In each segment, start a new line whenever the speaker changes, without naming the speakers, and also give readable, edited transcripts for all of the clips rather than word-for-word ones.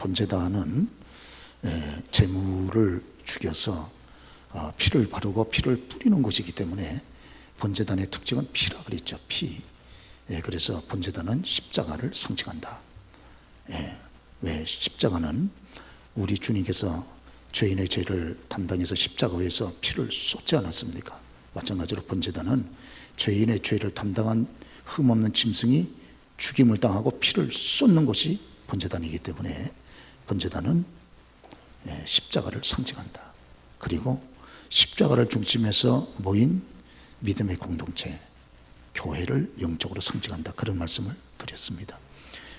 번제단은 제물을 죽여서 피를 바르고 피를 뿌리는 것이기 때문에 번제단의 특징은 피라 그랬죠. 피. 그래서 번제단은 십자가를 상징한다. 왜 십자가는 우리 주님께서 죄인의 죄를 담당해서 십자가에서 피를 쏟지 않았습니까? 마찬가지로 번제단은 죄인의 죄를 담당한 흠없는 짐승이 죽임을 당하고 피를 쏟는 것이 번제단이기 때문에 번제단은 십자가를 상징한다. 그리고 십자가를 중심에서 모인 믿음의 공동체, 교회를 영적으로 상징한다. 그런 말씀을 드렸습니다.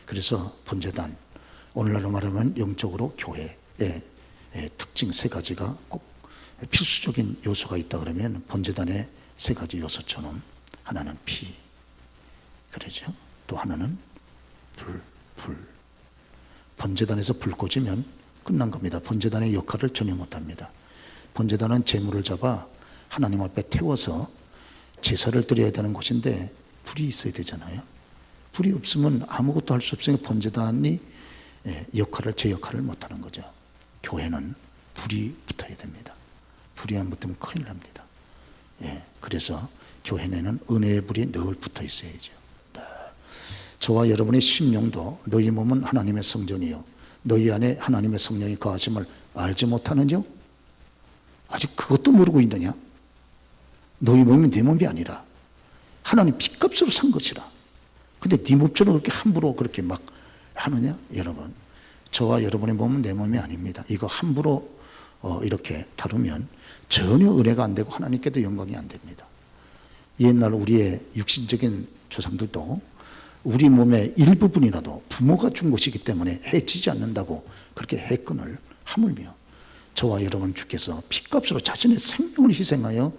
그래서 번제단, 오늘날로 말하면 영적으로 교회의 특징 세 가지가 꼭 필수적인 요소가 있다 그러면 번제단의 세 가지 요소처럼 하나는 피, 그러죠. 또 하나는 불. 번제단에서 불 꺼지면 끝난 겁니다. 번제단의 역할을 전혀 못합니다. 번제단은 제물을 잡아 하나님 앞에 태워서 제사를 드려야 되는 곳인데 불이 있어야 되잖아요. 불이 없으면 아무것도 할 수 없으니까 번제단이 제 역할을 못하는 거죠. 교회는 불이 붙어야 됩니다. 불이 안 붙으면 큰일 납니다. 그래서 교회에는 은혜의 불이 늘 붙어 있어야죠. 저와 여러분의 심령도 너희 몸은 하나님의 성전이요 너희 안에 하나님의 성령이 거하심을 알지 못하느냐? 아직 그것도 모르고 있느냐? 너희 몸이 내 몸이 아니라 하나님 핏값으로 산 것이라. 근데 네 몸처럼 그렇게 함부로 그렇게 막 하느냐? 여러분, 저와 여러분의 몸은 내 몸이 아닙니다. 이거 함부로 이렇게 다루면 전혀 은혜가 안 되고 하나님께도 영광이 안 됩니다. 옛날 우리의 육신적인 조상들도 우리 몸의 일부분이라도 부모가 준 것이기 때문에 해치지 않는다고 그렇게 해끈을 하물며 저와 여러분 주께서 핏값으로 자신의 생명을 희생하여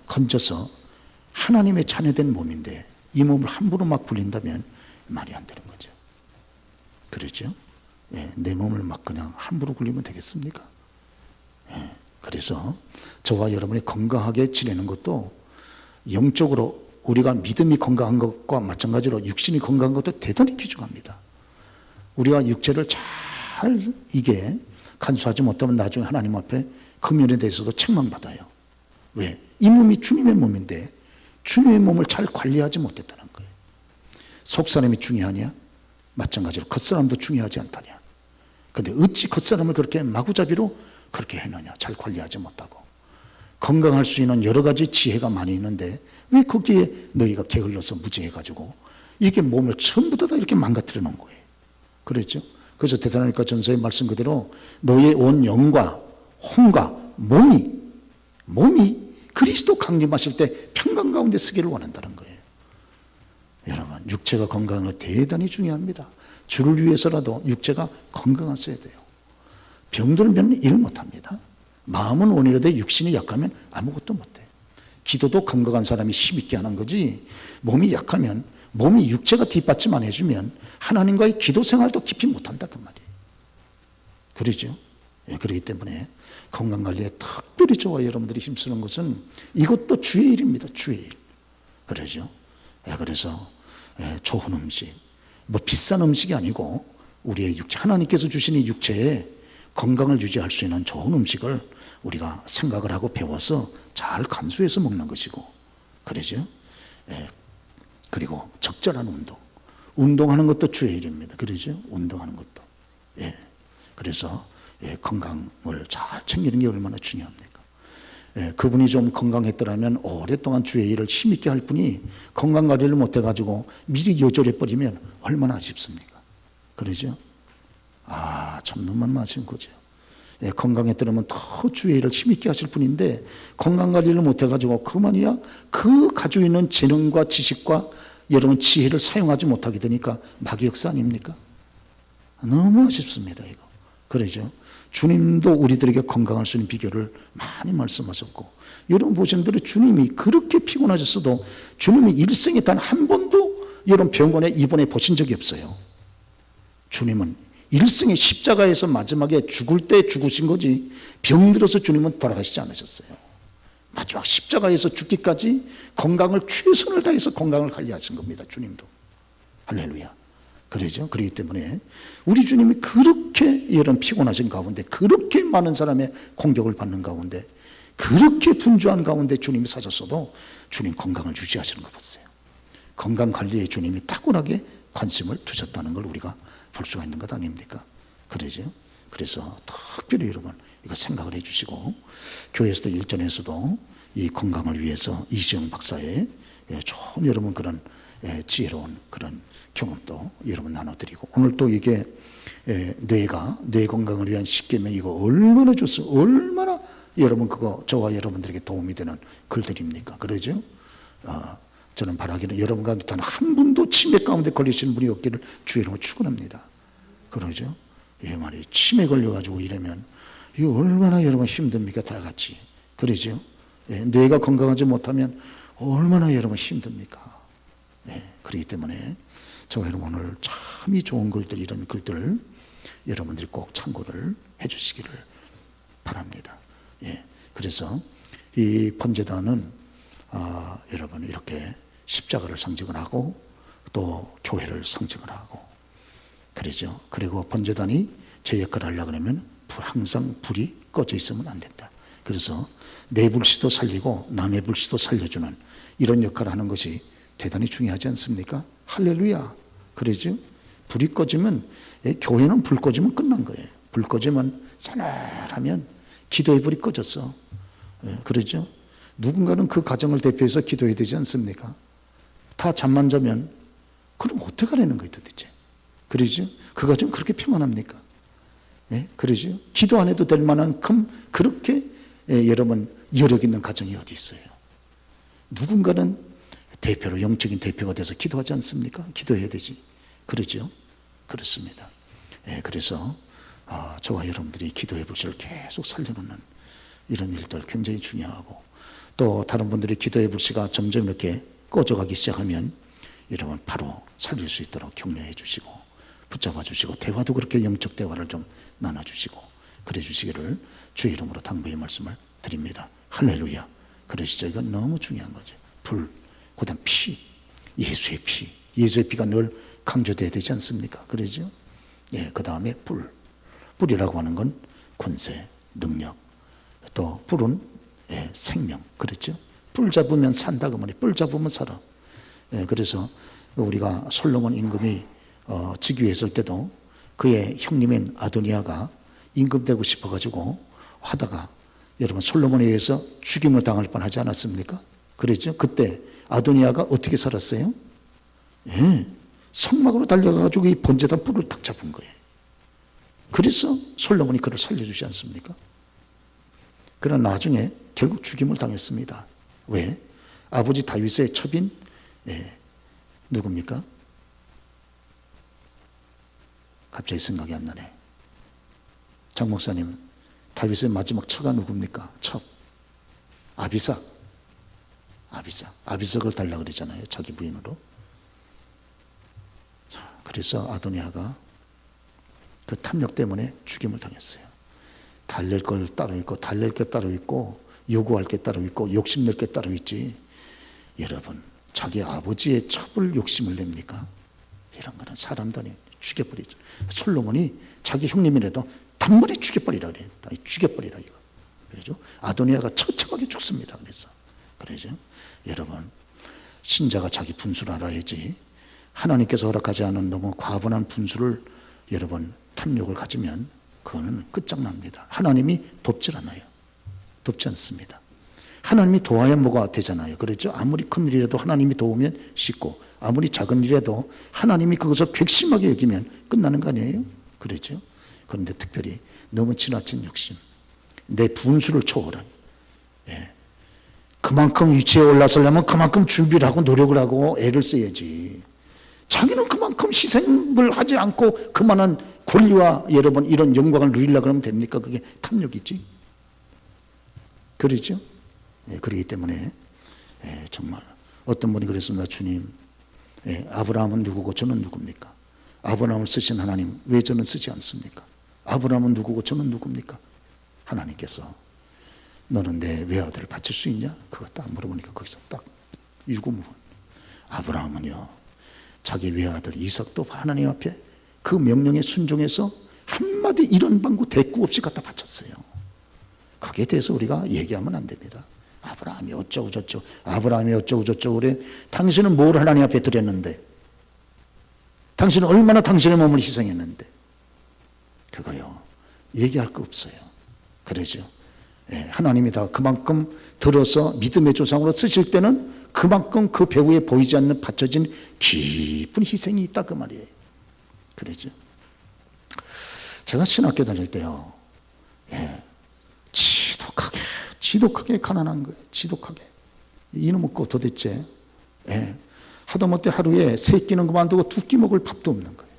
건져서 하나님의 자녀된 몸인데 이 몸을 함부로 막 굴린다면 말이 안 되는 거죠. 그렇죠? 내 몸을 막 그냥 함부로 굴리면 되겠습니까? 그래서 저와 여러분이 건강하게 지내는 것도 영적으로 우리가 믿음이 건강한 것과 마찬가지로 육신이 건강한 것도 대단히 귀중합니다. 우리가 육체를 잘 이게 간수하지 못하면 나중에 하나님 앞에 금연에 대해서도 책망받아요. 왜? 이 몸이 주님의 몸인데 주님의 몸을 잘 관리하지 못했다는 거예요. 속사람이 중요하냐? 마찬가지로 겉사람도 중요하지 않다냐? 근데 어찌 겉사람을 그렇게 마구잡이로 그렇게 해놓냐? 잘 관리하지 못하고. 건강할 수 있는 여러 가지 지혜가 많이 있는데 왜 거기에 너희가 게을러서 무지해가지고 이렇게 몸을 전부 다 이렇게 망가뜨려 놓은 거예요. 그랬죠? 그래서 데살로니가 전서의 말씀 그대로 너희의 온 영과 혼과 몸이 그리스도 강림하실 때 평강 가운데 서기를 원한다는 거예요. 여러분, 육체가 건강한 거 대단히 중요합니다. 주를 위해서라도 육체가 건강하셔야 돼요. 병들면 일 못합니다. 마음은 온유하되 육신이 약하면 아무것도 못해요. 기도도 건강한 사람이 힘있게 하는 거지 몸이 약하면 몸이 육체가 뒷받침 안 해주면 하나님과의 기도 생활도 깊이 못한다 그 말이에요. 그러죠? 그렇기 때문에 건강관리에 특별히 저와 여러분들이 힘쓰는 것은 이것도 주의 일입니다. 주의 일. 그러죠? 그래서 좋은 음식, 뭐 비싼 음식이 아니고 우리의 육체, 하나님께서 주신 이 육체에 건강을 유지할 수 있는 좋은 음식을 우리가 생각을 하고 배워서 잘 간수해서 먹는 것이고, 그러죠? 그리고 적절한 운동하는 것도 주의 일입니다. 그러죠? 운동하는 것도. 그래서 건강을 잘 챙기는 게 얼마나 중요합니까? 그분이 좀 건강했더라면 오랫동안 주의 일을 힘있게 할 분이 건강관리를 못해가지고 미리 요절해버리면 얼마나 아쉽습니까? 그러죠? 참 너무나 아쉬운 거죠. 건강했더라면 더 주의 일을 힘있게 하실 분인데 건강관리를 못해가지고 그만이야 그 가지고 있는 재능과 지식과 여러분 지혜를 사용하지 못하게 되니까 마귀 역사 아닙니까? 너무 아쉽습니다. 이거. 그러죠? 주님도 우리들에게 건강할 수 있는 비결을 많이 말씀하셨고, 여러분 보시는 대로 주님이 그렇게 피곤하셨어도 주님이 일생에 단 한 번도 여러분 병원에 입원해 보신 적이 없어요. 주님은 일생의 십자가에서 마지막에 죽을 때 죽으신 거지 병들어서 주님은 돌아가시지 않으셨어요. 마지막 십자가에서 죽기까지 건강을 최선을 다해서 건강을 관리하신 겁니다. 주님도. 할렐루야. 그러죠. 그렇기 때문에 우리 주님이 그렇게 이런 피곤하신 가운데, 그렇게 많은 사람의 공격을 받는 가운데, 그렇게 분주한 가운데 주님이 사셨어도 주님 건강을 유지하시는 거 보세요. 건강 관리에 주님이 탁월하게 관심을 두셨다는 걸 우리가 볼 수가 있는 것 아닙니까? 그러죠. 그래서 특별히 여러분 이거 생각을 해주시고, 교회에서도 일전에서도 이 건강을 위해서 이시영 박사의 좋은 여러분 그런 지혜로운 그런 경험도 여러분 나눠드리고, 오늘 또 이게 뇌 건강을 위한 10계명, 이거 얼마나 좋습니까? 얼마나 여러분 그거 저와 여러분들에게 도움이 되는 글들입니까? 그러죠? 저는 바라기는 여러분 가운데 단 한 분도 치매 가운데 걸리시는 분이 없기를 주의 이름으로 축원합니다. 그러죠? 예, 말이에요. 치매 걸려가지고 이러면 이거 얼마나 여러분 힘듭니까? 다 같이. 그러죠? 예, 뇌가 건강하지 못하면 얼마나 여러분 힘듭니까? 예, 그렇기 때문에 저와 여러분 오늘 참이 좋은 글들, 이런 글들 여러분들이 꼭 참고를 해주시기를 바랍니다. 예, 그래서 이 번제단은 여러분 이렇게 십자가를 상징을 하고 또 교회를 상징을 하고 그러죠. 그리고 번제단이 제 역할을 하려고 그러면 항상 불이 꺼져 있으면 안 된다. 그래서 내 불씨도 살리고 남의 불씨도 살려주는 이런 역할을 하는 것이 대단히 중요하지 않습니까? 할렐루야. 그러죠. 불이 꺼지면, 교회는 불 꺼지면 끝난 거예요. 불 꺼지면 싸늘하면 기도의 불이 꺼졌어. 그러죠. 누군가는 그 가정을 대표해서 기도해야 되지 않습니까? 다 잠만 자면 그럼 어떻게 하려는 거예요 도대체? 그러죠. 그 가정 그렇게 평안합니까? 예? 그러죠. 기도 안 해도 될 만큼 그렇게 여러분 여력 있는 가정이 어디 있어요? 누군가는 대표로, 영적인 대표가 돼서 기도하지 않습니까? 기도해야 되지. 그러죠. 그렇습니다. 예, 그래서 저와 여러분들이 기도의 불씨를 계속 살려놓는 이런 일들 굉장히 중요하고, 또 다른 분들이 기도의 불씨가 점점 이렇게 꺼져가기 시작하면 여러분 바로 살릴 수 있도록 격려해 주시고 붙잡아 주시고, 대화도 그렇게 영적 대화를 좀 나눠주시고 그래 주시기를 주의 이름으로 당부의 말씀을 드립니다. 할렐루야. 그러시죠. 이건 너무 중요한 거죠. 불, 그 다음 피, 예수의 피. 예수의 피가 늘 강조돼야 되지 않습니까? 그러죠. 예, 그 다음에 불. 불이라고 하는 건 권세, 능력, 또 불은 생명. 그렇죠. 불 잡으면 산다 그 말이에요. 불 잡으면 살아. 예, 그래서 우리가 솔로몬 임금이 즉위했을 때도 그의 형님인 아도니아가 임금되고 싶어가지고 하다가 여러분 솔로몬에 의해서 죽임을 당할 뻔하지 않았습니까? 그랬죠. 그때 아도니아가 어떻게 살았어요? 예, 성막으로 달려가지고 이 번제단 뿔을 딱 잡은 거예요. 그래서 솔로몬이 그를 살려주지 않습니까? 그러나 나중에 결국 죽임을 당했습니다. 왜? 아버지 다윗의 첩인 누굽니까? 갑자기 생각이 안 나네. 장 목사님, 다윗의 마지막 처가 누굽니까? 첩. 아비삭. 아비삭을 달라고 그랬잖아요. 자기 부인으로. 자, 그래서 아도니아가 그 탐욕 때문에 죽임을 당했어요. 달랠 걸 따로 있고, 달랠 게 따로 있고, 요구할 게 따로 있고, 욕심낼 게 따로 있지. 여러분, 자기 아버지의 첩을 욕심을 냅니까? 이런 거는 사람도 아니에요. 죽여버리죠. 솔로몬이 자기 형님이라도 단번에 죽여버리라 그랬다. 죽여버리라 이거. 그렇죠? 아도니아가 처참하게 죽습니다. 그래서 여러분, 신자가 자기 분수를 알아야지. 하나님께서 허락하지 않은 너무 과분한 분수를 여러분 탐욕을 가지면 그거는 끝장납니다. 하나님이 돕질 않아요. 돕지 않습니다. 하나님이 도와야 뭐가 되잖아요. 그렇죠? 아무리 큰 일이라도 하나님이 도우면 쉽고, 아무리 작은 일이라도 하나님이 그것을 괘씸하게 여기면 끝나는 거 아니에요? 그렇죠? 그런데 특별히 너무 지나친 욕심, 내 분수를 초월한, 그만큼 위치에 올라서려면 그만큼 준비를 하고 노력을 하고 애를 써야지. 자기는 그만큼 희생을 하지 않고 그만한 권리와 여러분 이런 영광을 누리려고 하면 됩니까? 그게 탐욕이지. 그렇죠? 그렇기 때문에 정말 어떤 분이 그랬습니다. 주님, 아브라함은 누구고 저는 누굽니까? 아브라함을 쓰신 하나님 왜 저는 쓰지 않습니까? 아브라함은 누구고 저는 누굽니까? 하나님께서 너는 내 외아들을 바칠 수 있냐? 그거 딱 물어보니까 거기서 딱 유구무원. 아브라함은요 자기 외아들 이삭도 하나님 앞에 그 명령에 순종해서 한마디 이런 방구 대꾸 없이 갖다 바쳤어요. 거기에 대해서 우리가 얘기하면 안 됩니다. 아브라함이 어쩌고 저쩌고, 아브라함이 어쩌고 저쩌고 그래. 당신은 뭘 하나님 앞에 드렸는데, 당신은 얼마나 당신의 몸을 희생했는데, 그거요 얘기할 거 없어요. 그러죠. 예, 하나님이 다 그만큼 들어서 믿음의 조상으로 쓰실 때는 그만큼 그 배후에 보이지 않는 바쳐진 깊은 희생이 있다 그 말이에요. 그러죠. 제가 신학교 다닐 때요, 예, 지독하게 가난한 거예요. 지독하게. 이놈의 거 도대체, 예, 하다못해 하루에 3끼는 그만두고 2끼 먹을 밥도 없는 거예요.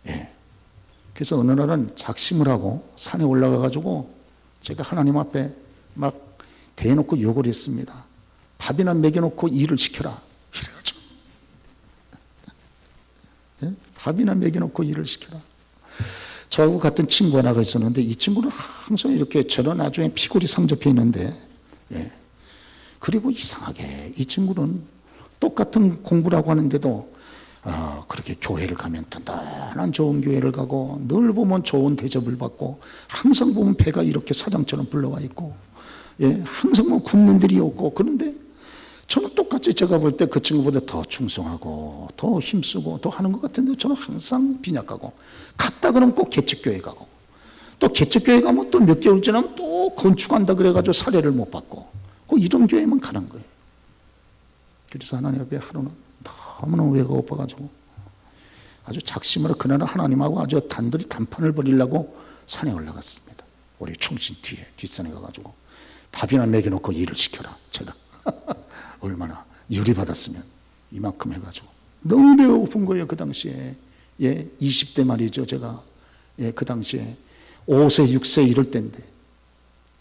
예. 그래서 어느 날은 작심을 하고 산에 올라가가지고 제가 하나님 앞에 막 대놓고 욕을 했습니다. 밥이나 먹여놓고 일을 시켜라. 이래가지고. 예? 밥이나 먹여놓고 일을 시켜라. 저하고 같은 친구 하나가 있었는데 이 친구는 항상 이렇게 저런 나중에 피골이 상접해 있는데, 예. 그리고 이상하게 이 친구는 똑같은 공부라고 하는데도 그렇게 교회를 가면 단단한 좋은 교회를 가고 늘 보면 좋은 대접을 받고 항상 보면 배가 이렇게 사장처럼 불러와 있고, 예, 항상 뭐 군인들이 없고. 그런데 저는 똑같이 제가 볼 때 그 친구보다 더 충성하고 더 힘쓰고 더 하는 것 같은데 저는 항상 빈약하고, 갔다 그러면 꼭 개척교회 가고, 또 개척교회 가면 또 몇 개월 지나면 또 건축한다 그래가지고 사례를 못 받고, 꼭 이런 교회만 가는 거예요. 그래서 하나님 앞에 하루는 너무너무 배가 고파가지고 아주 작심으로 그날은 하나님하고 아주 단둘이 단판을 벌이려고 산에 올라갔습니다. 우리 총신 뒤에 뒷산에 가가지고 밥이나 먹여놓고 일을 시켜라. 제가 얼마나 유리받았으면 이만큼 해가지고 너무 배가 고픈 거예요. 그 당시에, 예, 20대 말이죠. 제가, 예, 그 당시에 5세 6세 이럴 때인데,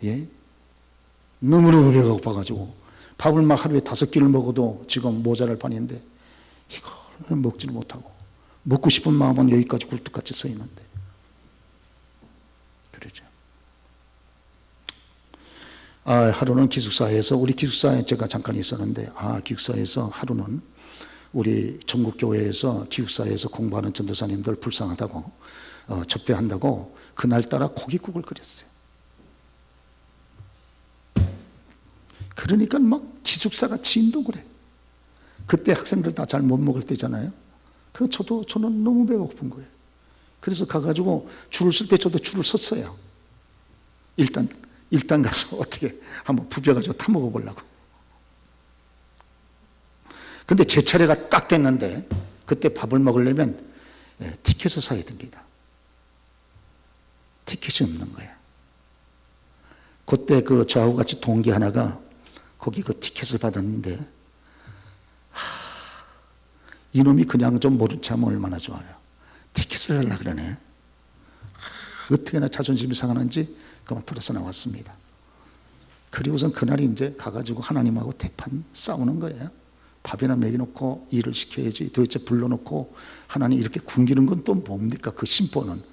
예, 너무너무 배가 고파가지고 밥을 막 하루에 5끼를 먹어도 지금 모자랄 판인데 이걸 먹지를 못하고 먹고 싶은 마음은 여기까지 굴뚝같이 서 있는데, 그러죠. 하루는 기숙사에서, 우리 기숙사에 제가 잠깐 있었는데, 기숙사에서 하루는 우리 전국교회에서 기숙사에서 공부하는 전도사님들 불쌍하다고 접대한다고 그날따라 고깃국을 끓였어요. 그러니까 막 기숙사가 진동을 해. 그때 학생들 다 잘 못 먹을 때잖아요. 저는 너무 배가 고픈 거예요. 그래서 가가지고 줄을 쓸 때 저도 줄을 섰어요. 일단 가서 어떻게 한번 부벼가지고 타 먹어보려고. 근데 제 차례가 딱 됐는데 그때 밥을 먹으려면 티켓을 사야 됩니다. 티켓이 없는 거예요. 그때 그 저하고 같이 동기 하나가 거기 그 티켓을 받았는데, 이놈이 그냥 좀 모른 척하면 얼마나 좋아요. 티켓을 하려고 그러네. 어떻게나 자존심이 상하는지 그만 돌아서 나왔습니다. 그리고선 그날이 이제 가가지고 하나님하고 대판 싸우는 거예요. 밥이나 먹여놓고 일을 시켜야지. 도대체 불러놓고 하나님 이렇게 굶기는 건 또 뭡니까? 그 심보는.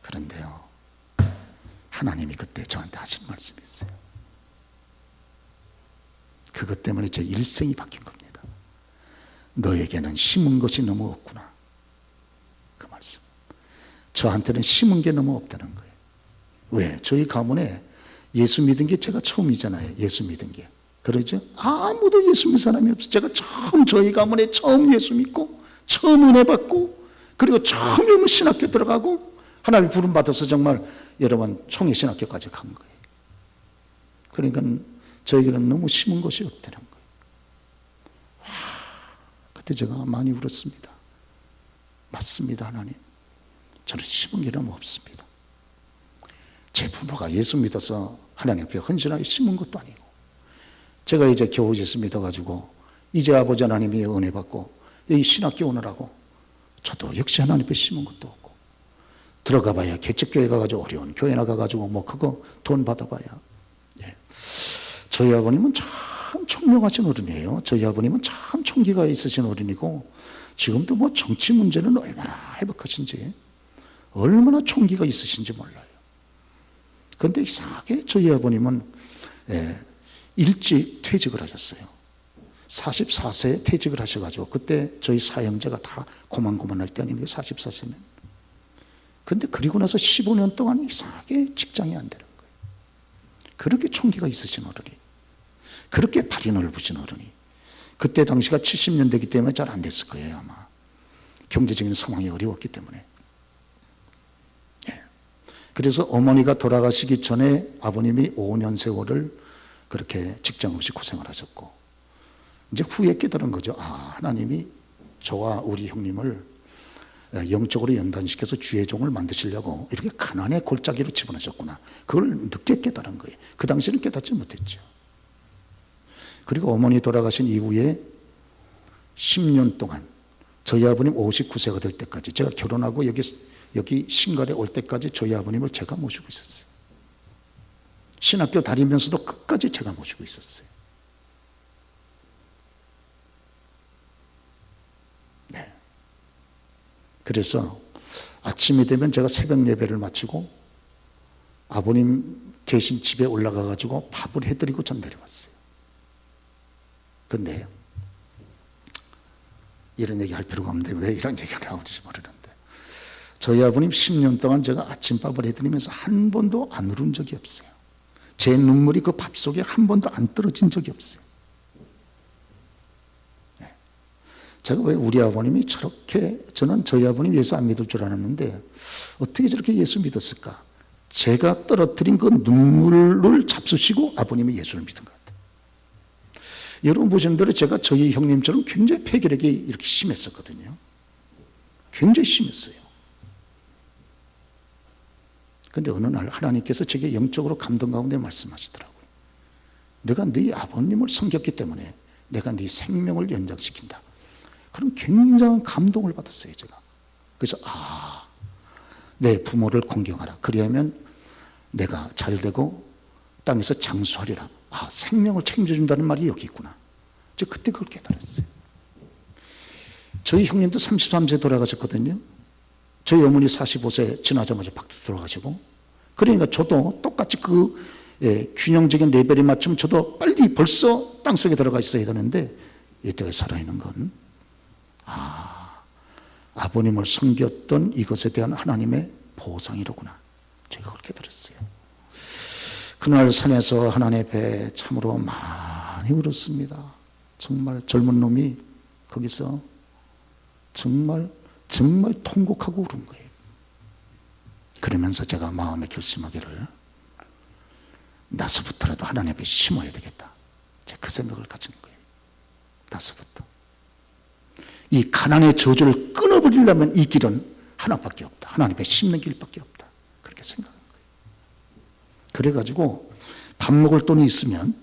그런데요, 하나님이 그때 저한테 하신 말씀이 있어요. 그것 때문에 제 일생이 바뀐 겁니다. 너에게는 심은 것이 너무 없구나. 그 말씀. 저한테는 심은 게 너무 없다는 거예요. 왜? 저희 가문에 예수 믿은 게 제가 처음이잖아요. 예수 믿은 게. 그러죠? 아무도 예수 믿는 사람이 없어요. 제가 저희 가문에 처음 예수 믿고, 처음 은혜 받고, 그리고 처음 신학교 들어가고, 하나님 부름 받아서 정말 여러 번 총회 신학교까지 간 거예요. 그러니까 저에게는 너무 심은 것이 없다는 거예요. 그때 제가 많이 울었습니다. 맞습니다, 하나님. 저는 심은 게 너무 없습니다. 제 부모가 예수 믿어서 하나님 앞에 헌신하게 심은 것도 아니고, 제가 이제 겨우 예수 믿어가지고 이제 아버지 하나님이 은혜 받고 여기 신학교 오느라고 저도 역시 하나님 앞에 심은 것도 없고, 들어가봐야 개척교회 가가지고 어려운 교회 나가가지고 뭐 그거 돈 받아봐야. 예. 저희 아버님은 참 총명하신 어른이에요. 저희 아버님은 참 총기가 있으신 어른이고, 지금도 뭐 정치 문제는 얼마나 해박하신지, 얼마나 총기가 있으신지 몰라요. 그런데 이상하게 저희 아버님은 일찍 퇴직을 하셨어요. 44세에 퇴직을 하셔가지고, 그때 저희 사형제가 다 고만고만할 때 아닙니까? 44세면. 근데 그리고 나서 15년 동안 이상하게 직장이 안 되는 거예요. 그렇게 총기가 있으신 어른이, 그렇게 발이 넓으신 어른이, 그때 당시가 70년대이기 때문에 잘 안 됐을 거예요, 아마. 경제적인 상황이 어려웠기 때문에. 예. 그래서 어머니가 돌아가시기 전에 아버님이 5년 세월을 그렇게 직장 없이 고생을 하셨고, 이제 후에 깨달은 거죠. 아, 하나님이 저와 우리 형님을 영적으로 연단시켜서 주의 종을 만드시려고 이렇게 가난의 골짜기로 집어넣으셨구나. 그걸 늦게 깨달은 거예요. 그 당시에는 깨닫지 못했죠. 그리고 어머니 돌아가신 이후에 10년 동안 저희 아버님 59세가 될 때까지, 제가 결혼하고 여기 신갈에 올 때까지 저희 아버님을 제가 모시고 있었어요. 신학교 다니면서도 끝까지 제가 모시고 있었어요. 네. 그래서 아침이 되면 제가 새벽 예배를 마치고 아버님 계신 집에 올라가 가지고 밥을 해드리고 전 내려왔어요. 근데 이런 얘기 할 필요가 없는데 왜 이런 얘기가 나오는지 모르는데, 저희 아버님 10년 동안 제가 아침밥을 해드리면서 한 번도 안 울은 적이 없어요. 제 눈물이 그 밥 속에 한 번도 안 떨어진 적이 없어요. 네. 제가 왜 우리 아버님이 저렇게, 저는 저희 아버님 예수 안 믿을 줄 알았는데 어떻게 저렇게 예수 믿었을까? 제가 떨어뜨린 그 눈물을 잡수시고 아버님이 예수를 믿은 것 같아요. 여러분 보시는 대로 제가 저희 형님처럼 굉장히 폐결핵이 이렇게 심했었거든요. 굉장히 심했어요. 근데 어느 날 하나님께서 제게 영적으로 감동 가운데 말씀하시더라고요. 내가 네 아버님을 섬겼기 때문에 내가 네 생명을 연장시킨다. 그런 굉장한 감동을 받았어요, 제가. 그래서 내 부모를 공경하라. 그리하면 내가 잘되고 땅에서 장수하리라. 생명을 책임져준다는 말이 여기 있구나. 저 그때 그걸 깨달았어요. 저희 형님도 33세 돌아가셨거든요. 저희 어머니 45세 지나자마자 밖으로 돌아가시고, 그러니까 저도 똑같이 균형적인 레벨에 맞추면 저도 빨리 벌써 땅속에 들어가 있어야 되는데, 이때가 살아있는 건 아버님을 섬겼던 이것에 대한 하나님의 보상이로구나. 제가 그걸 깨달았어요. 그날 산에서 하나님 앞에 참으로 많이 울었습니다. 정말 젊은 놈이 거기서 정말 통곡하고 울은 거예요. 그러면서 제가 마음에 결심하기를, 나서부터라도 하나님 앞에 심어야 되겠다. 제가 그 생각을 가진 거예요. 나서부터. 이 가난의 저주를 끊어버리려면 이 길은 하나밖에 없다. 하나님 앞에 심는 길밖에 없다. 그렇게 생각한 거예요. 그래가지고 밥 먹을 돈이 있으면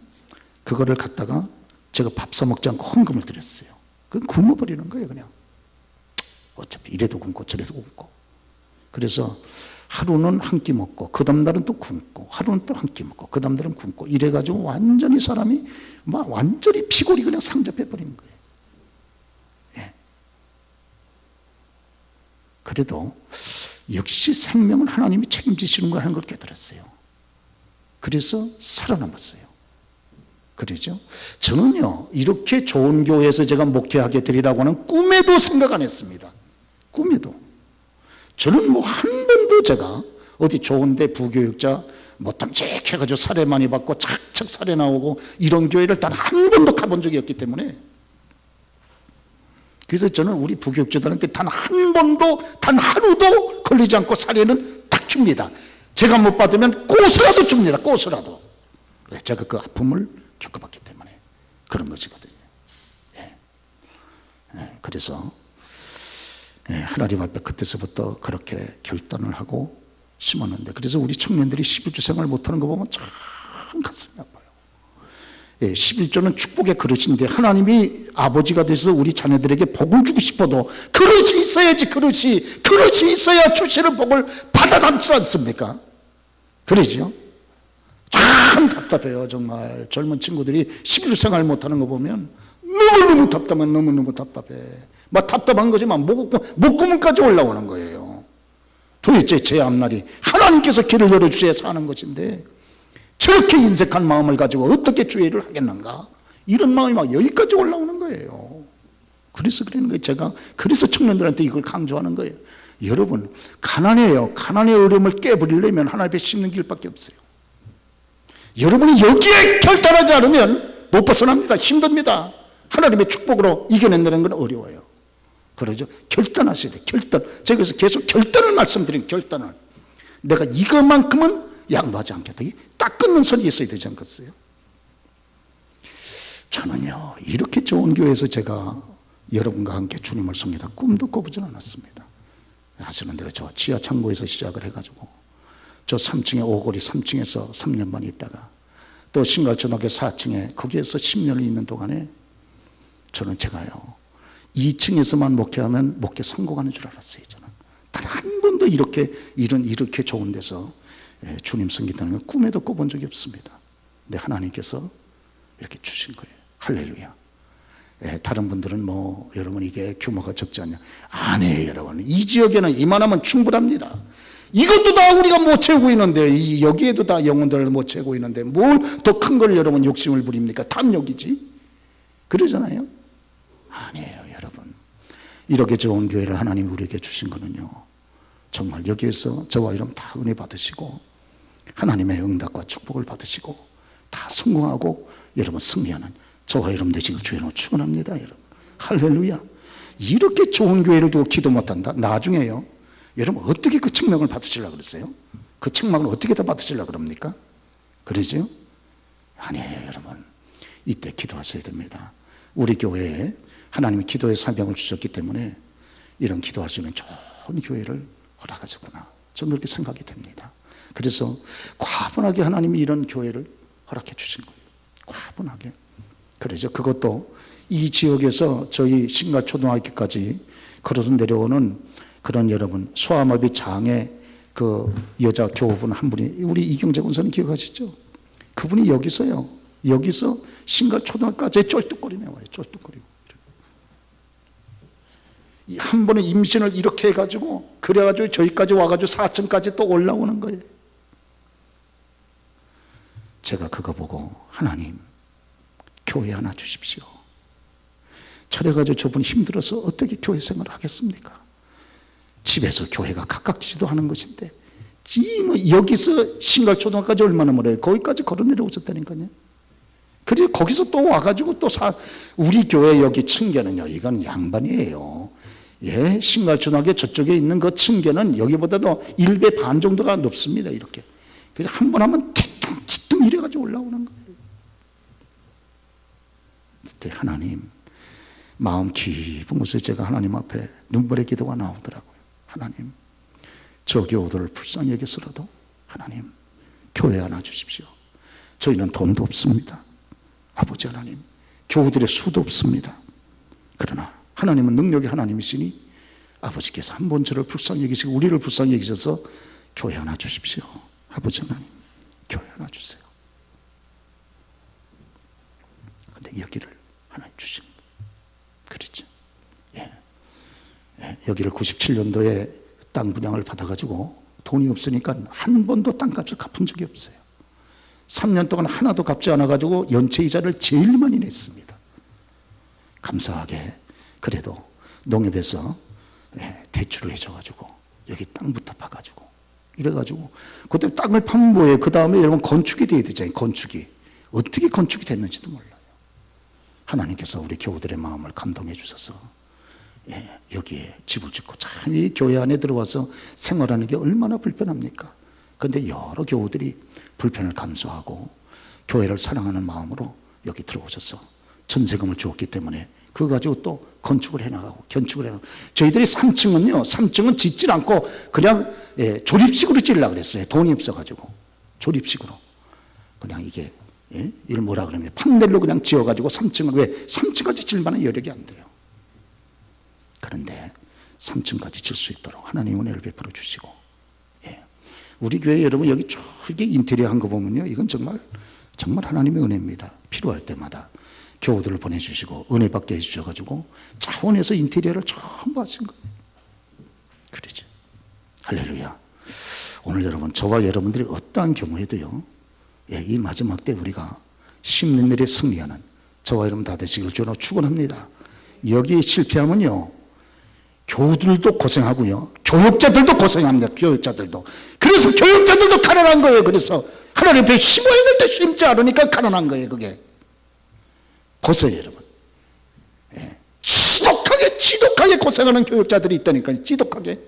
그거를 갖다가 제가 밥 사 먹지 않고 헌금을 드렸어요. 그건 굶어버리는 거예요, 그냥. 어차피 이래도 굶고 저래도 굶고. 그래서 하루는 한 끼 먹고 그 다음 날은 또 굶고, 하루는 또 한 끼 먹고 그 다음 날은 굶고, 이래가지고 완전히 사람이 완전히 피골이 그냥 상접해버리는 거예요. 예. 그래도 역시 생명은 하나님이 책임지시는 걸 하는 걸 깨달았어요. 그래서 살아남았어요. 그러죠? 저는요, 이렇게 좋은 교회에서 제가 목회하게 되리라고 하는 꿈에도 생각 안 했습니다. 꿈에도. 저는 한 번도 제가 어디 좋은데 부교육자 탐색해가지고 사례 많이 받고 착착 사례 나오고 이런 교회를 단 한 번도 가본 적이 없기 때문에, 그래서 저는 우리 부교육자들한테 단 한 번도, 단 하루도 걸리지 않고 사례는 딱 줍니다. 제가 못 받으면 꼬수라도 줍니다. 꼬수라도. 제가 그 아픔을 겪어봤기 때문에 그런 것이거든요. 네. 네. 그래서 하나님 앞에 그때서부터 그렇게 결단을 하고 심었는데, 그래서 우리 청년들이 11조 생활 못하는 거 보면 참 가슴이 아파요. 11조는 축복의 그릇인데 하나님이 아버지가 돼서 우리 자녀들에게 복을 주고 싶어도 그릇이 있어야지. 그릇이 있어야 주시는 복을 받아 담지 않습니까? 그러죠? 참 답답해요. 정말 젊은 친구들이 11조 생활 못하는 거 보면 너무너무 답답해. 답답한 거지만 목구멍까지 올라오는 거예요. 도대체 제 앞날이 하나님께서 길을 열어주셔야 사는 것인데 저렇게 인색한 마음을 가지고 어떻게 주의를 하겠는가? 이런 마음이 막 여기까지 올라오는 거예요. 그래서 그러는 거예요. 제가 그래서 청년들한테 이걸 강조하는 거예요. 여러분, 가난해요. 가난의 어려움을 깨버리려면 하나님 앞에 심는 길밖에 없어요. 여러분이 여기에 결단하지 않으면 못 벗어납니다. 힘듭니다. 하나님의 축복으로 이겨낸다는 건 어려워요. 그러죠? 결단하셔야 돼요. 결단. 제가 그래서 계속 결단을 말씀드린 결단을. 내가 이것만큼은 양보하지 않겠다. 딱 끊는 선이 있어야 되지 않겠어요? 저는요, 이렇게 좋은 교회에서 제가 여러분과 함께 주님을 섬기다 꿈도 꿔보진 않았습니다. 아시는 대로 저 지하 창고에서 시작을 해가지고 저 3층에 오거리 3층에서 3년 반 있다가 또 신갈초등학교 4층에 거기에서 10년을 있는 동안에 저는 제가요 2층에서만 목회하면 목회 성공하는 줄 알았어요. 저는 단 한 번도 이렇게 좋은 데서 주님 섬긴다는 건 꿈에도 꿔본 적이 없습니다. 근데 하나님께서 이렇게 주신 거예요. 할렐루야. 다른 분들은 뭐 여러분 이게 규모가 적지 않냐? 아니에요. 여러분 이 지역에는 이만하면 충분합니다. 이것도 다 우리가 못 채우고 있는데 여기에도 다 영혼들을 못 채우고 있는데 뭘 더 큰 걸 여러분 욕심을 부립니까? 탐욕이지 그러잖아요. 아니에요. 여러분 이렇게 좋은 교회를 하나님이 우리에게 주신 거는요 정말 여기에서 저와 여러분 다 은혜 받으시고 하나님의 응답과 축복을 받으시고 다 성공하고 여러분 승리하는 저와 여러분 되시길 주의로 축원합니다. 여러분 할렐루야. 이렇게 좋은 교회를 두고 기도 못한다? 나중에요 여러분 어떻게 그 책망을 받으시려고 그랬어요? 그 책망을 어떻게 다 받으시려고 그럽니까? 그러죠? 아니에요. 여러분 이때 기도하셔야 됩니다. 우리 교회에 하나님이 기도의 사명을 주셨기 때문에 이런 기도할 수 있는 좋은 교회를 허락하셨구나 저는 그렇게 생각이 됩니다. 그래서 과분하게 하나님이 이런 교회를 허락해 주신 거예요. 과분하게. 그러죠. 그것도 이 지역에서 저희 신갈초등학교까지 걸어서 내려오는 그런 여러분 소아마비 장애 그 여자 교우분 한 분이 우리 이경재 군사님 기억하시죠? 그분이 여기서 신갈초등학교까지 쫄뚝거리네 와요. 쫄뚝거리고 한 번에 임신을 이렇게 해가지고 그래가지고 저희까지 와가지고 4층까지 또 올라오는 거예요. 제가 그거 보고 하나님 교회 하나 주십시오. 저래가지고 저분이 힘들어서 어떻게 교회 생활을 하겠습니까? 집에서 교회가 가깝지도 않은 것인데 여기서 신갈초등학교까지 얼마나 멀어요? 거기까지 걸어 내려오셨다니까요. 그리고 거기서 또 와가지고 또 우리 교회 여기 층계는요 이건 양반이에요. 예, 신갈초등학교 저쪽에 있는 그 층계는 여기보다도 1배 반 정도가 높습니다. 이렇게 그래서 한 번 하면 티뚱 이래가지고 올라오는 거예요. 그때 하나님 마음 깊은 곳에 제가 하나님 앞에 눈물의 기도가 나오더라고요. 하나님 저 교우들을 불쌍히 여겨서라도 하나님 교회 하나 주십시오. 저희는 돈도 없습니다. 아버지 하나님 교우들의 수도 없습니다. 그러나 하나님은 능력의 하나님이시니 아버지께서 한 번 저를 불쌍히 여기시고 우리를 불쌍히 여기셔서 교회 하나 주십시오. 아버지 하나님 교회 하나 주세요. 근데 여기를 하나님 주신 거예요. 그렇죠. 예. 여기를 97년도에 땅 분양을 받아가지고 돈이 없으니까 한 번도 땅값을 갚은 적이 없어요. 3년 동안 하나도 갚지 않아가지고 연체이자를 제일 많이 냈습니다. 감사하게 그래도 농협에서 대출을 해줘가지고 여기 땅부터 파가지고 이래가지고 그때 땅을 파면 뭐예요? 그 다음에 여러분 건축이 돼야 되잖아요. 건축이 어떻게 건축이 됐는지도 몰라요. 하나님께서 우리 교우들의 마음을 감동해 주셔서 여기에 집을 짓고 참 이 교회 안에 들어와서 생활하는 게 얼마나 불편합니까? 그런데 여러 교우들이 불편을 감수하고 교회를 사랑하는 마음으로 여기 들어오셔서 전세금을 주었기 때문에 그거 가지고 또 건축을 해나가고 견축을 해나가고 저희들이 3층은 짓질 않고 그냥 조립식으로 짓으려고 그랬어요. 돈이 없어가지고 조립식으로 그냥 이게 이걸 뭐라 그러면 판넬로 그냥 지어가지고 3층은 왜 3층까지 질 만한 여력이 안 돼요. 그런데 3층까지 질 수 있도록 하나님 은혜를 베풀어 주시고 우리 교회 여러분 여기 저기 인테리어 한 거 보면요 이건 정말 하나님의 은혜입니다. 필요할 때마다 교우들을 보내주시고 은혜 받게 해주셔가지고 자원해서 인테리어를 전부 하신 거예요. 그러죠. 할렐루야. 오늘 여러분 저와 여러분들이 어떠한 경우에도요 이 마지막 때 우리가 심는 일에 승리하는 저와 여러분 다 되시길 주로 축원합니다. 여기에 실패하면요, 교우들도 고생하고요, 교육자들도 고생합니다. 교육자들도. 그래서 교육자들도 가난한 거예요. 그래서 하나님 앞에 심어야 될 때 심지 않으니까 가난한 거예요. 그게 보세요 여러분. 예. 지독하게 고생하는 교육자들이 있다니까요. 지독하게.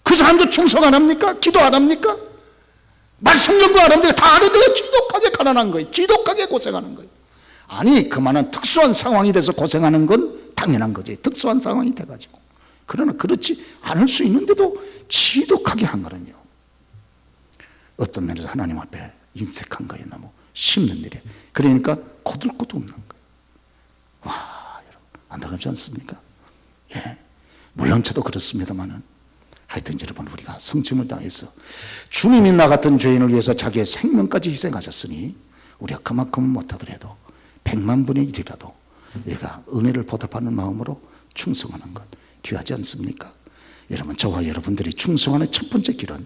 그 사람도 충성 안 합니까? 기도 안 합니까? 말씀 연구 안 합니까? 다 하는데 지독하게 가난한 거예요. 지독하게 고생하는 거예요. 아니, 그만한 특수한 상황이 돼서 고생하는 건 당연한 거지. 특수한 상황이 돼가지고. 그러나 그렇지 않을 수 있는데도 지독하게 한 거는요, 어떤 면에서 하나님 앞에 인색한 거예요. 너무 심는 일이에요. 그러니까 거둘 것도 없는 거예요. 와, 여러분 안타깝지 않습니까? 예, 물론 저도 그렇습니다만은 하여튼 여러분, 우리가 성침을 당해서 주님이 나 같은 죄인을 위해서 자기의 생명까지 희생하셨으니 우리가 그만큼은 못하더라도 100만 분의 1이라도 우리가 은혜를 보답하는 마음으로 충성하는 것 귀하지 않습니까? 여러분, 저와 여러분들이 충성하는 첫 번째 길은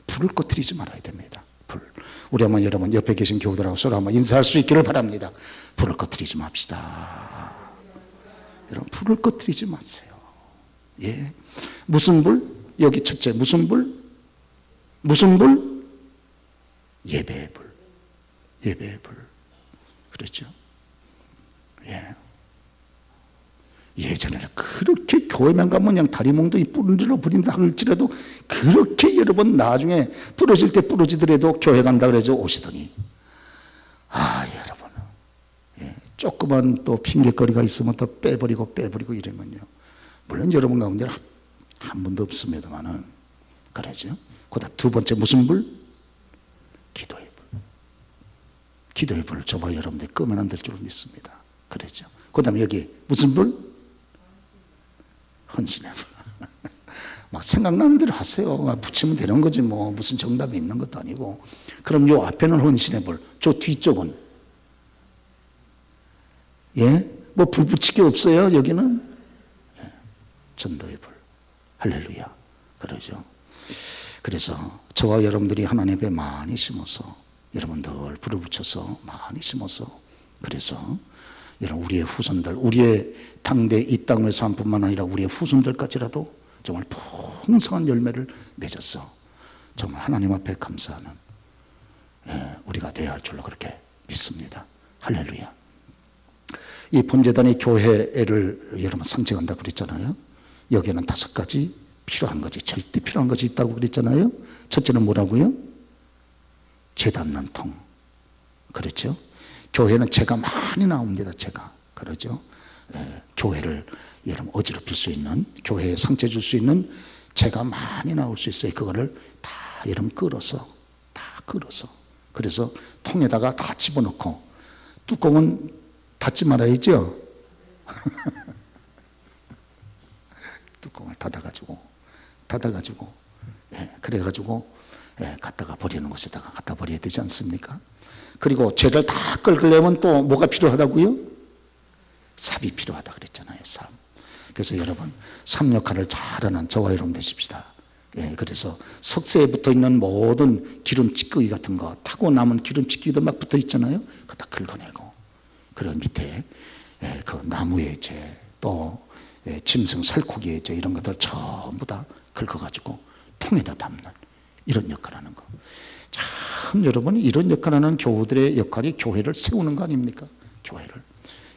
불을 꺼뜨리지 말아야 됩니다. 불. 우리 한번 여러분 옆에 계신 교우들하고 서로 한번 인사할 수 있기를 바랍니다. 불을 꺼뜨리지 맙시다. 여러분, 불을 꺼뜨리지 마세요. 예. 무슨 불? 여기 첫째, 무슨 불? 무슨 불? 예배의 불. 예배의 불. 그렇죠? 예. 예전에는 그렇게 교회만 가면 그냥 다리몽둥이 뿌리로 부린다 할지라도 그렇게 여러분 나중에 부러질 때 부러지더라도 교회 간다 그래서 오시더니, 아 여러분, 예, 조그만 또 핑계거리가 있으면 또 빼버리고 이러면요, 물론 여러분 가운데는 한 분도 없습니다만은 그러죠. 그다음 두 번째 무슨 불? 기도의 불. 기도의 불 저와 여러분들 끄면 안 될 줄 믿습니다. 그러죠. 그다음 여기 무슨 불? 헌신의 불. 막 생각나는 대로 하세요. 붙이면 되는 거지 뭐 무슨 정답이 있는 것도 아니고. 그럼 요 앞에는 헌신의 불, 저 뒤쪽은 예? 뭐 불 붙일 게 없어요. 여기는 예. 전도의 불. 할렐루야. 그러죠. 그래서 저와 여러분들이 하나님 앞에 많이 심어서, 여러분들 불을 붙여서 많이 심어서, 그래서 여러분 우리의 후손들, 우리의 당대 이 땅을 산 뿐만 아니라 우리의 후손들까지라도 정말 풍성한 열매를 맺어서 정말 하나님 앞에 감사하는 우리가 되어야 할 줄로 그렇게 믿습니다. 할렐루야. 이 본제단의 교회를 여러분 상징한다고 그랬잖아요. 여기에는 5가지 필요한 것이, 절대 필요한 것이 있다고 그랬잖아요. 첫째는 뭐라고요? 죄 닿는 통. 그렇죠? 교회는 죄가 많이 나옵니다. 죄가. 그러죠? 교회를 여러분 어지럽힐 수 있는, 교회에 상처 줄 수 있는 죄가 많이 나올 수 있어요. 그거를 다 여러분 끌어서, 그래서 통에다가 다 집어넣고, 뚜껑은 닫지 말아야죠. 뚜껑을 닫아가지고 그래가지고 갖다가 버리는 곳에다가 갖다 버려야 되지 않습니까? 그리고 죄를 다 끌려면 또 뭐가 필요하다고요? 삽이 필요하다 그랬잖아요. 삽. 그래서 여러분 삽 역할을 잘하는 저와 여러분 되십시다. 예, 그래서 석쇠에 붙어 있는 모든 기름 찌꺼기 같은 거, 타고 남은 기름 찌꺼기도 막 붙어 있잖아요. 그거 다 긁어내고, 그리고 밑에 그 나무의 죄, 또 짐승 살코기의 죄, 이런 것들 전부 다 긁어가지고 통에다 담는 이런 역할을 하는 거. 참 여러분이 이런 역할을 하는 교우들의 역할이 교회를 세우는 거 아닙니까?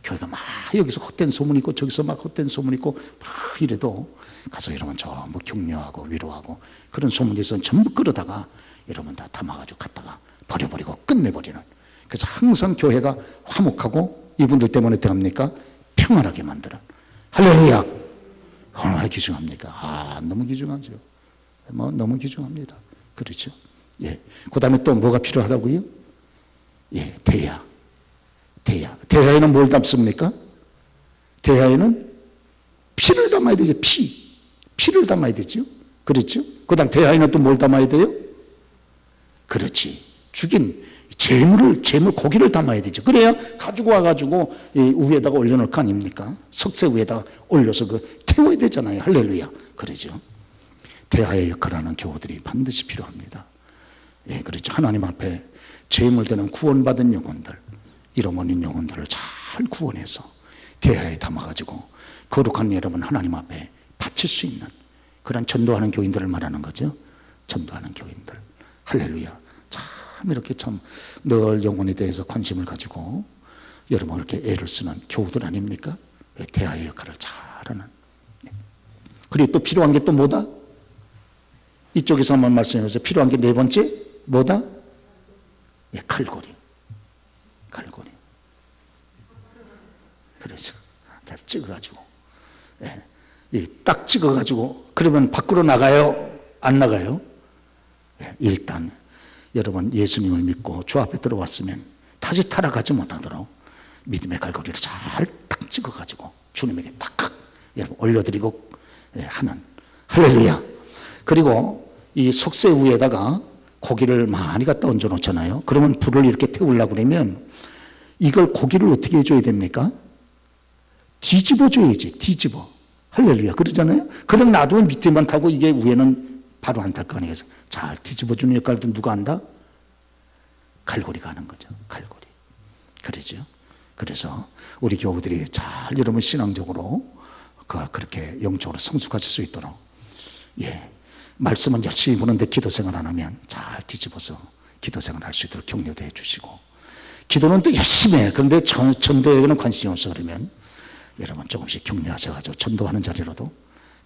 교회가 막 여기서 헛된 소문이 있고 저기서 막 헛된 소문이 있고 막 이래도 가서 여러분 전부 격려하고 위로하고, 그런 소문이 있으면 전부 끌어다가 여러분 다 담아가지고 갖다가 버려버리고 끝내버리는. 그래서 항상 교회가 화목하고 이분들 때문에 어떻게 합니까? 평안하게 만드는. 할렐루야. 얼마나 귀중합니까? 너무 귀중하죠. 너무 귀중합니다. 그렇죠. 예. 그 다음에 또 뭐가 필요하다고요? 예, 대야. 대야에는 뭘 담습니까? 대야에는 피를 담아야 되죠. 피를 담아야 되죠. 그렇죠. 그 다음 대야에는 또 뭘 담아야 돼요? 그렇지. 죽인 재물 고기를 담아야 되죠. 그래야 가지고 와가지고 이 위에다가 올려놓을 거 아닙니까? 석쇠 위에다가 올려서 태워야 되잖아요. 할렐루야. 그러죠. 대야의 역할을 하는 교우들이 반드시 필요합니다. 예, 그렇죠. 하나님 앞에 제물되는 구원받은 영혼들, 잃어버린 영혼들을 잘 구원해서 대야에 담아가지고 거룩한 여러분 하나님 앞에 바칠 수 있는 그런 전도하는 교인들을 말하는 거죠. 전도하는 교인들. 할렐루야. 참 이렇게 참 늘 영혼에 대해서 관심을 가지고 여러분 이렇게 애를 쓰는 교우들 아닙니까? 대야의 역할을 잘하는. 그리고 또 필요한 게 또 뭐다? 이쪽에서 한번 말씀해 보세요. 필요한 게 네 번째 뭐다? 칼고리. 칼고리. 그렇죠. 찍어가지고. 딱 찍어가지고 그러면 밖으로 나가요? 안 나가요? 일단 여러분 예수님을 믿고 주 앞에 들어왔으면 다시 타락하지 못하도록 믿음의 갈고리를 잘 딱 찍어가지고 주님에게 딱 여러분 올려드리고 하는. 할렐루야. 그리고 이 석쇠 위에다가 고기를 많이 갖다 얹어 놓잖아요. 그러면 불을 이렇게 태우려고 그러면 이걸 고기를 어떻게 해줘야 됩니까? 뒤집어 줘야지. 뒤집어. 할렐루야. 그러잖아요. 그냥 놔두면 밑에만 타고 이게 위에는 바로 안 탈 거 아니에요. 잘 뒤집어 주는 역할도 누가 한다? 갈고리가 하는 거죠. 갈고리. 그러죠. 그래서 우리 교우들이 잘 여러분 신앙적으로 그렇게 영적으로 성숙하실 수 있도록 말씀은 열심히 보는데 기도 생활 안 하면 잘 뒤집어서 기도 생활 할 수 있도록 격려도 해주시고 기도는 또 열심히 해. 그런데 전도에는 관심이 없어 그러면 여러분 조금씩 격려하셔가지고 전도하는 자리로도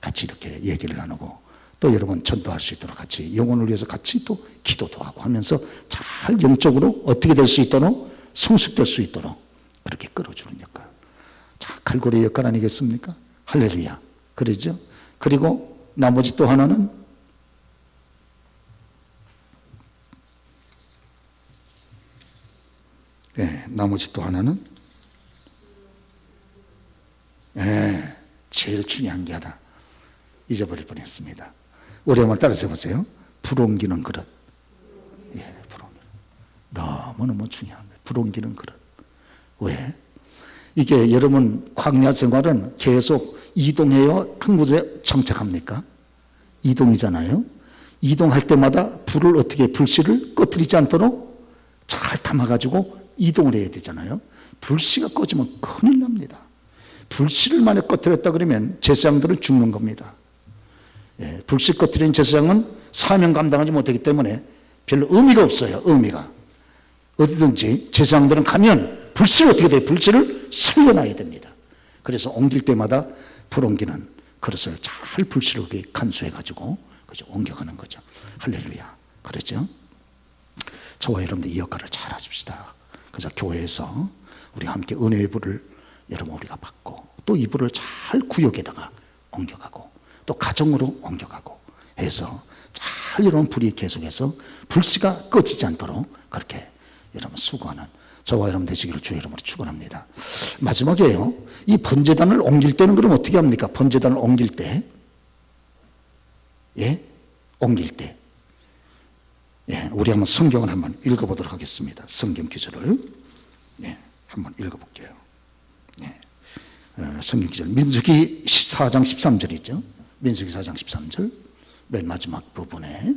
같이 이렇게 얘기를 나누고 또 여러분 전도할 수 있도록 같이 영혼을 위해서 같이 또 기도도 하고 하면서 잘 영적으로 어떻게 될 수 있도록 성숙될 수 있도록 그렇게 끌어주는 역할. 자, 갈고리 역할 아니겠습니까? 할렐루야. 그러죠? 그리고 나머지 또 하나는 나머지 또 하나는 제일 중요한 게 하나 잊어버릴 뻔했습니다. 우리 한번 따라서 해보세요. 불 옮기는 그릇. 불 옮기는. 너무너무 중요합니다. 불 옮기는 그릇. 왜? 이게 여러분 광야 생활은 계속 이동해요? 한 곳에 정착합니까? 이동이잖아요. 이동할 때마다 불을 어떻게 불씨를 꺼뜨리지 않도록 잘 담아가지고 이동을 해야 되잖아요. 불씨가 꺼지면 큰일 납니다. 불씨를 만약 꺼뜨렸다 그러면 제사장들은 죽는 겁니다. 불씨 꺼뜨린 제사장은 사명 감당하지 못하기 때문에 별로 의미가 없어요. 의미가. 어디든지 제사장들은 가면 불씨를 어떻게 돼요? 불씨를 살려놔야 됩니다. 그래서 옮길 때마다 불 옮기는 그릇을 잘 불씨로 간수해가지고 그죠? 옮겨가는 거죠. 할렐루야. 그렇죠? 저와 여러분들 이 역할을 잘 하십시다. 그래서 교회에서 우리 함께 은혜의 불을 여러분 우리가 받고 또 이 불을 잘 구역에다가 옮겨가고 또 가정으로 옮겨가고 해서 잘 여러분 불이 계속해서 불씨가 꺼지지 않도록 그렇게 여러분 수고하는 저와 여러분 되시기를 주의 이름으로 축원합니다. 마지막이에요. 이 번제단을 옮길 때는 그럼 어떻게 합니까? 번제단을 옮길 때 옮길 때 우리 한번 성경을 한번 읽어보도록 하겠습니다. 성경 기절을 한번 읽어볼게요. 성경 기절 민수기 4장 13절이죠. 민수기 4장 13절 맨 마지막 부분에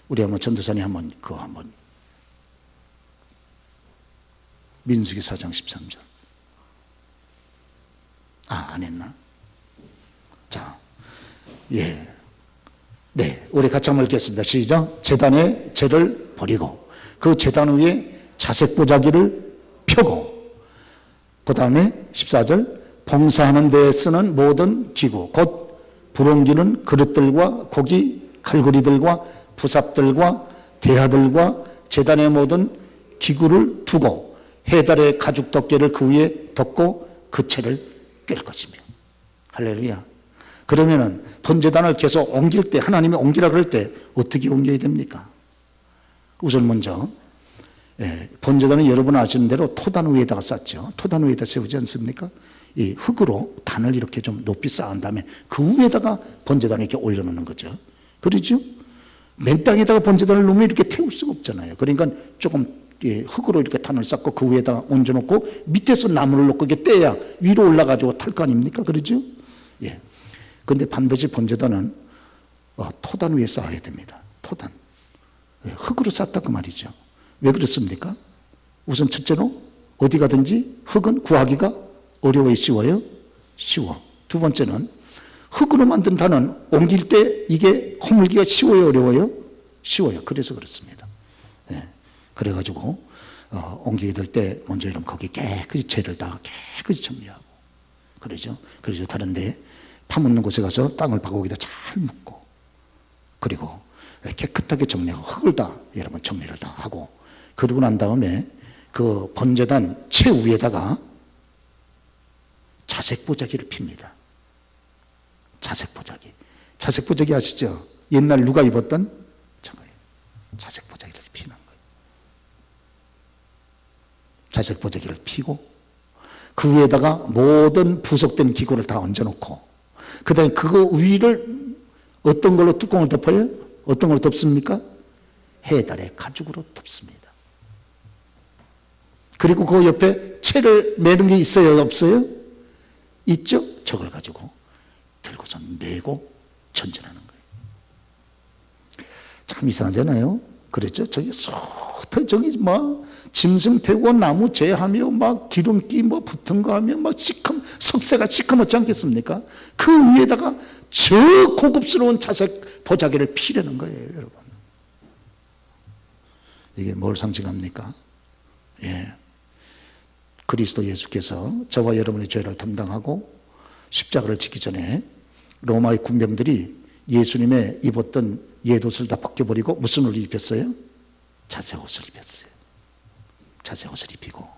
우리 한번 전도사님 한번 그거 한번 민수기 4장 13절 안 했나? 자, 우리 같이 한번 읽겠습니다. 시작. 제단의 재를 버리고 그 제단 위에 자색 보자기를 펴고 그 다음에 14절 봉사하는 데에 쓰는 모든 기구 곧 불 옮기는 그릇들과 고기 칼구리들과 부삽들과 대하들과 제단의 모든 기구를 두고 해달의 가죽 덮개를 그 위에 덮고 그 채를 꿰을 것이며. 할렐루야. 그러면은 번제단을 계속 옮길 때 하나님이 옮기라 그럴 때 어떻게 옮겨야 됩니까? 우선 먼저 번제단은 여러분 아시는 대로 토단 위에다가 쌓죠. 토단 위에다 세우지 않습니까? 이 흙으로 단을 이렇게 좀 높이 쌓은 다음에 그 위에다가 번제단을 이렇게 올려놓는 거죠. 그렇죠? 맨 땅에다가 번제단을 놓으면 이렇게 태울 수가 없잖아요. 그러니까 조금 흙으로 이렇게 단을 쌓고 그 위에다가 얹어놓고 밑에서 나무를 놓고 이게 떼야 위로 올라가지고 탈 거 아닙니까? 그렇죠? 그런데 반드시 번제단은 토단 위에 쌓아야 됩니다. 토단. 흙으로 쌓다 그 말이죠. 왜 그렇습니까? 우선 첫째로 어디 가든지 흙은 구하기가 어려워요, 쉬워요? 쉬워. 두 번째는 흙으로 만든 단은 옮길 때 이게 허물기가 쉬워요, 어려워요? 쉬워요. 그래서 그렇습니다. 예. 그래가지고 옮기게 될 때 먼저 이런 거기 깨끗이 죄를 다 깨끗이 정리하고 그러죠. 그래서 다른 데 파묻는 곳에 가서 땅을 바구기다 잘 묻고 그리고 깨끗하게 정리하고 흙을 다 여러분 정리를 다 하고 그러고 난 다음에 그 번제단 최위에다가 자색 보자기를 핍니다. 자색 보자기. 자색 보자기 아시죠? 옛날 누가 입었던 저거예요. 자색 보자기를 피는 거예요. 자색 보자기를 피고 그 위에다가 모든 부속된 기구를 다 얹어놓고 그 다음에 그거 위를 어떤 걸로 뚜껑을 덮어요? 어떤 걸로 덮습니까? 해달의 가죽으로 덮습니다. 그리고 그 옆에 채를 매는 게 있어요? 없어요? 있죠? 저걸 가지고 들고서 메고 전진하는 거예요. 참 이상하잖아요. 그랬죠? 저기 쏟아 저기 막 짐승 태우고 나무 제하며 막 기름기 뭐 붙은 거 하며 막 석쇠가 시커멓지 않겠습니까? 그 위에다가 저 고급스러운 자색 보자기를 피려는 거예요, 여러분. 이게 뭘 상징합니까? 예. 그리스도 예수께서 저와 여러분의 죄를 담당하고 십자가를 지기 전에 로마의 군병들이 예수님의 입었던 옛옷을 다 벗겨버리고 무슨 옷을 입혔어요? 자색 옷을 입혔어요. 자색 옷을 입히고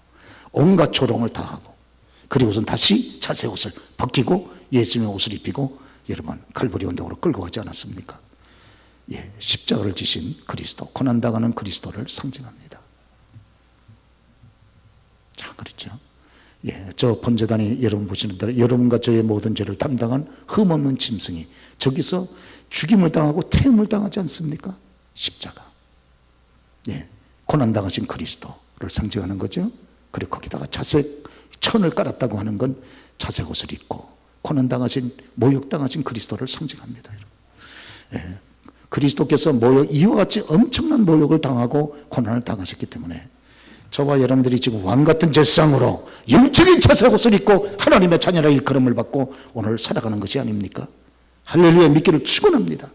온갖 조롱을 다 하고 그리고선 다시 자색 옷을 벗기고 예수님의 옷을 입히고 여러분 칼보리 언덕으로 끌고 가지 않았습니까? 예, 십자가를 지신 그리스도, 고난당하는 그리스도를 상징합니다. 자, 그렇죠. 예, 저 번제단이 여러분 보시는 대로 여러분과 저의 모든 죄를 담당한 흠없는 짐승이 저기서 죽임을 당하고 태움을 당하지 않습니까? 십자가. 예, 고난당하신 그리스도를 상징하는 거죠. 그리고 거기다가 자색 천을 깔았다고 하는 건 자색 옷을 입고 고난당하신 모욕당하신 그리스도를 상징합니다. 예, 그리스도께서 이와 같이 엄청난 모욕을 당하고 고난을 당하셨기 때문에 저와 여러분들이 지금 왕같은 제사장으로 영적인 자색 옷을 입고 하나님의 자녀라 일컬음을 받고 오늘 살아가는 것이 아닙니까? 할렐루야 믿기를 축원합니다.